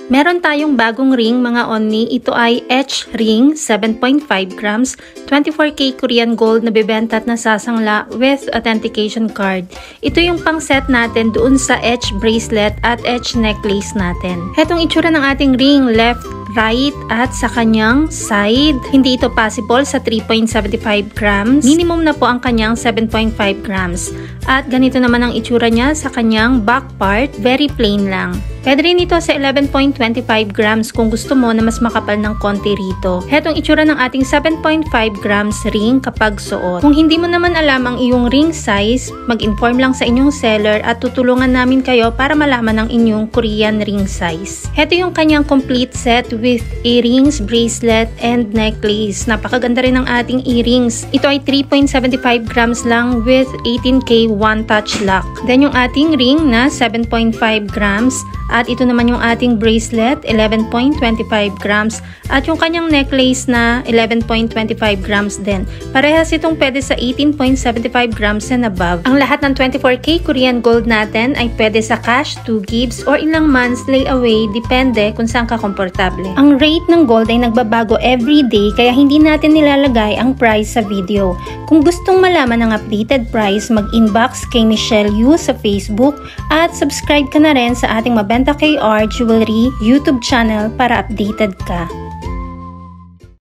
Meron tayong bagong ring mga onni. Ito ay H ring, 7.5 grams, 24K Korean gold na bibenta at nasasangla with authentication card. Ito yung pang set natin doon sa H bracelet at H necklace natin. Hetong itsura ng ating ring, left, right at sa kanyang side. Hindi ito possible sa 3.75 grams. Minimum na po ang kanyang 7.5 grams. At ganito naman ang itsura niya sa kanyang back part. Very plain lang. Pwede rin ito sa 11.25 grams kung gusto mo na mas makapal ng konti rito. Hetong itsura ng ating 7.5 grams ring kapag suot. Kung hindi mo naman alam ang iyong ring size, mag-inform lang sa inyong seller at tutulungan namin kayo para malaman ang inyong Korean ring size. Heto yung kanyang complete set with earrings, bracelet, and necklace. Napakaganda rin ng ating earrings. Ito ay 3.75 grams lang with 18K one-touch lock. Then yung ating ring na 7.5 grams. At ito naman yung ating bracelet, 11.25 grams. At yung kanyang necklace na 11.25 grams din. Parehas itong pwede sa 18.75 grams and above. Ang lahat ng 24K Korean gold natin ay pwede sa cash, 2 gifts, or ilang months layaway, depende kung saan ka komportable. Ang rate ng gold ay nagbabago every day, kaya hindi natin nilalagay ang price sa video. Kung gustong malaman ang updated price, mag-inbox kay Michelle Yu sa Facebook at subscribe ka na rin sa ating Mabenta KR Jewelry YouTube channel para updated ka.